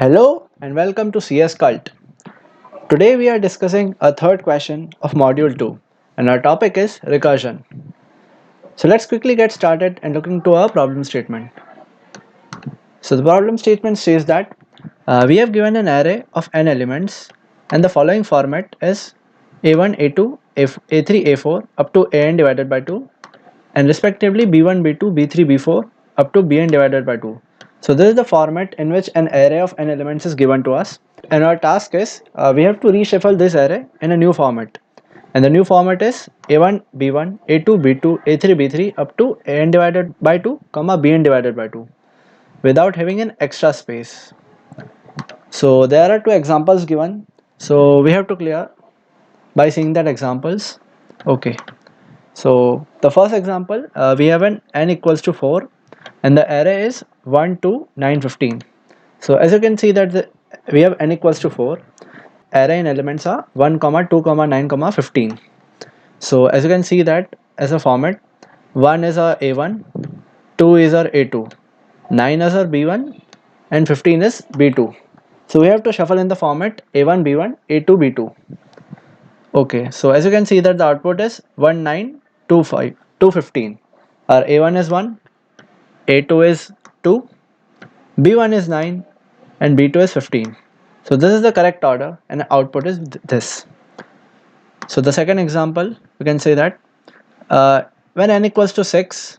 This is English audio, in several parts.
Hello and welcome to CSCult. Today we are discussing a third question of Module 2 and our topic is recursion. So let's quickly get started and look into our problem statement. So the problem statement says that we have given an array of n elements and the following format is a1, a2, a3, a4 up to an divided by 2 and respectively b1, b2, b3, b4 up to bn divided by 2. So this is the format in which an array of n elements is given to us, and our task is we have to reshuffle this array in a new format, and the new format is a1 b1 a2 b2 a3 b3 up to an divided by 2 comma bn divided by 2 without having an extra space. So there are two examples given, so we have to clear by seeing that examples. Okay, so the first example, we have an n equals to 4 and the array is 1 to 9 15. So as you can see that we have n equals to 4, array in elements are 1 comma 2 comma 9 comma 15. So as you can see that as a format, 1 is our a1, 2 is our a2, 9 is our b1 and 15 is b2. So we have to shuffle in the format a1 b1 a2 b2. Okay, so as you can see that the output is 1 9 2 5 2 15. Our a1 is 1, a2 is 2, b1 is 9 and b2 is 15. So this is the correct order and the output is this. So the second example, we can say that when n equals to 6,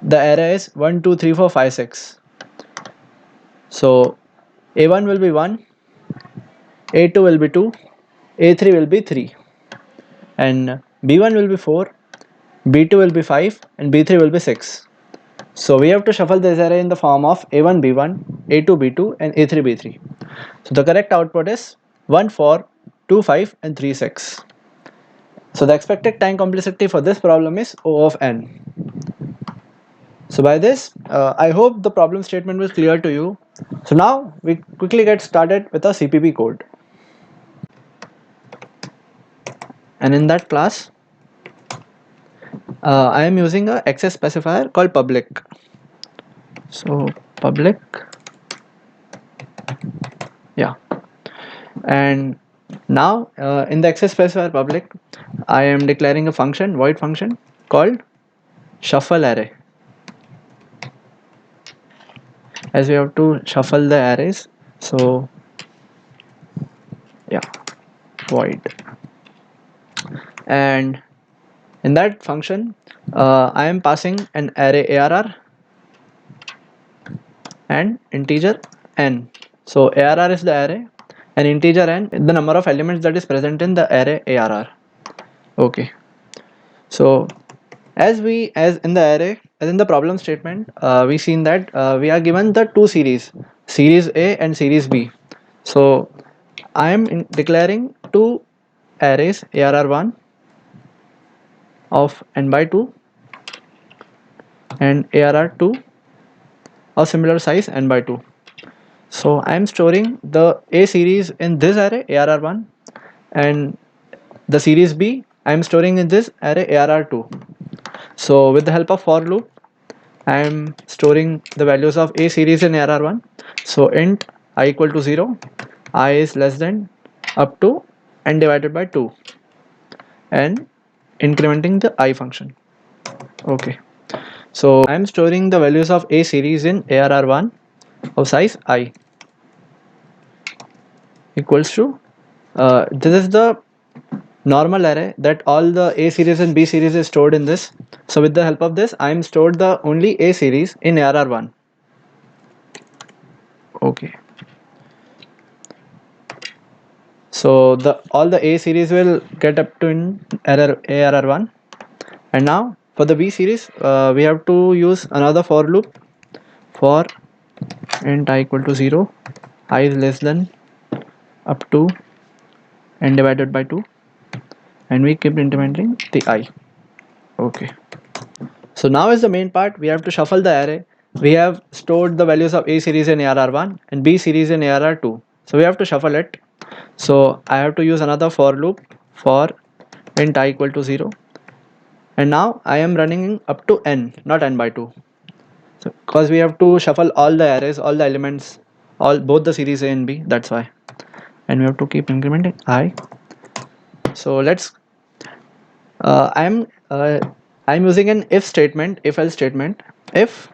the array is 1 2 3 4 5 6. So a1 will be 1, a2 will be 2, a3 will be 3 and b1 will be 4, b2 will be 5 and b3 will be 6. So we have to shuffle this array in the form of a1 b1 a2 b2 and a3 b3. So the correct output is 1 4 2 5 and 3 6. So the expected time complexity for this problem is O of n. So by this I hope the problem statement was clear to you. So now we quickly get started with our CPP code. And in that class I am using a access specifier called public. So public, yeah, and now in the access specifier public I am declaring a function, void function called shuffle array, as we have to shuffle the arrays. So yeah, void, and in that function I am passing an array arr and integer n. So arr is the array and integer n is the number of elements that is present in the array arr. Okay, so as in the array, as in the problem statement, we seen that we are given the two series A and series B. So I am declaring two arrays arr1 of n by 2 and arr2 of similar size n by 2. So I am storing the A series in this array arr1 and the series B I am storing in this array arr2. So with the help of for loop I am storing the values of A series in arr1. So int I equal to 0, I is less than up to n divided by 2 and incrementing the I function. Okay, so I am storing the values of A series in arr1 of size I equals to this is the normal array that all the A series and B series is stored in this. So with the help of this I am stored the only A series in arr1. Okay, so all the A series will get up to in arr1, and now for the B series we have to use another for loop for int I equal to 0, I is less than up to n divided by 2 and we keep implementing the I. Okay, so now is the main part. We have to shuffle the array. We have stored the values of A series in arr1 and B series in arr2, so we have to shuffle it. So I have to use another for loop for int I equal to 0, and now I am running up to n, not n by 2, so because we have to shuffle all the arrays, all the elements both the series A and B, that's why. And we have to keep incrementing I. So let's I'm using an if statement, if else statement. If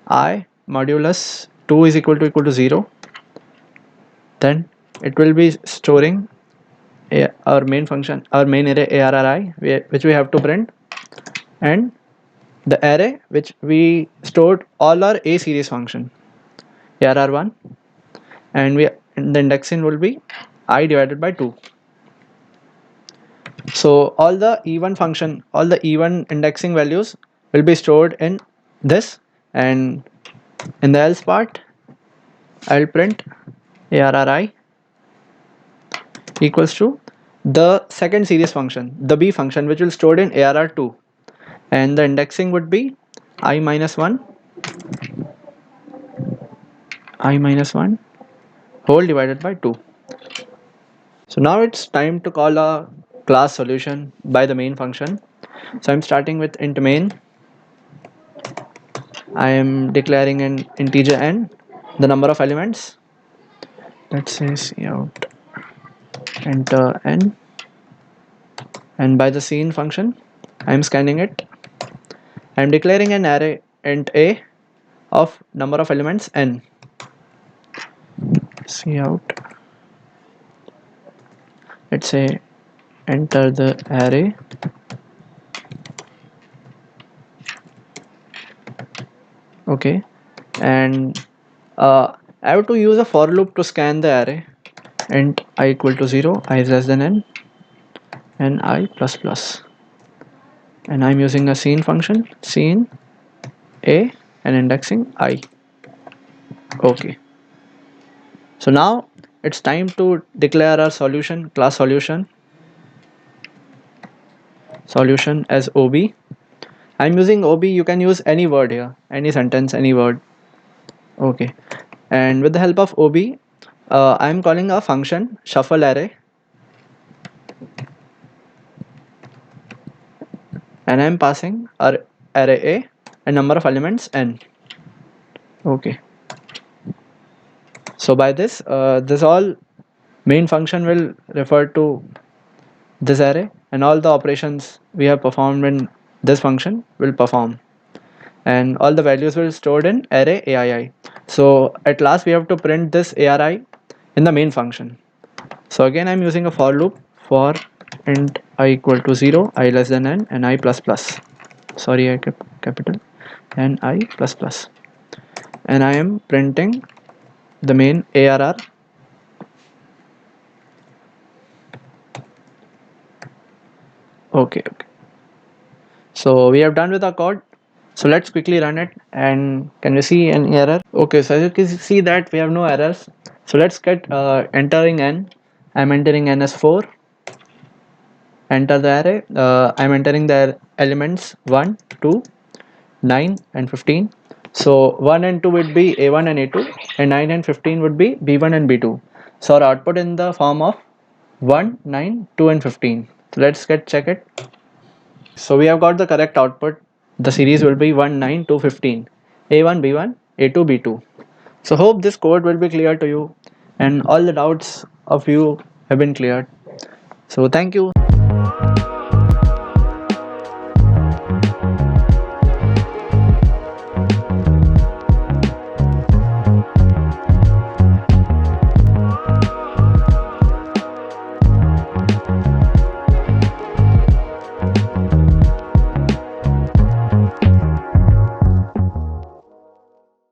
I modulus 2 is equal to 0, then it will be storing our main function, our main array arri, which we have to print, and the array which we stored all our A series function arr1, and the indexing will be I divided by 2. So all the E1 function, all the E1 indexing values will be stored in this, and in the else part I'll print arri equals to the second series function, the B function, which will stored in arr2, and the indexing would be I minus 1 whole divided by 2. So now it's time to call a class solution by the main function. So I'm starting with int main. I am declaring an integer n, the number of elements. Let's say cout enter n, and by the scene function I am scanning it. I am declaring an array int a of number of elements n. Cout, let's say enter the array okay, and I have to use a for loop to scan the array int I equal to 0, I is less than n, and I plus plus, and I'm using a scene function, scene a, and indexing I. Okay, so now it's time to declare our solution, class solution as ob. I'm using ob, you can use any word here, any sentence, any word. Okay, and with the help of ob I'm calling a function shuffle array, and I'm passing our array a and number of elements n. Okay, so by this this all main function will refer to this array, and all the operations we have performed in this function will perform, and all the values will stored in array aii. So at last we have to print this ari in the main function. So again I'm using a for loop for int I equal to 0, I less than n, and I plus plus, sorry I kept capital, and I plus plus, and I am printing the main arr. Okay, so we have done with our code. So let's quickly run it, and can you see an error? Okay, so as you can see that we have no errors. So let's get entering n. I'm entering n as 4. Enter the array. I'm entering the elements 1, 2, 9 and 15. So 1 and 2 would be a1 and a2, and 9 and 15 would be b1 and b2. So our output in the form of 1, 9, 2 and 15. So let's check it. So we have got the correct output. The series will be 1, 9, 2, 15, a1, b1, a2, b2. So hope this code will be clear to you, and all the doubts of you have been cleared. So thank you.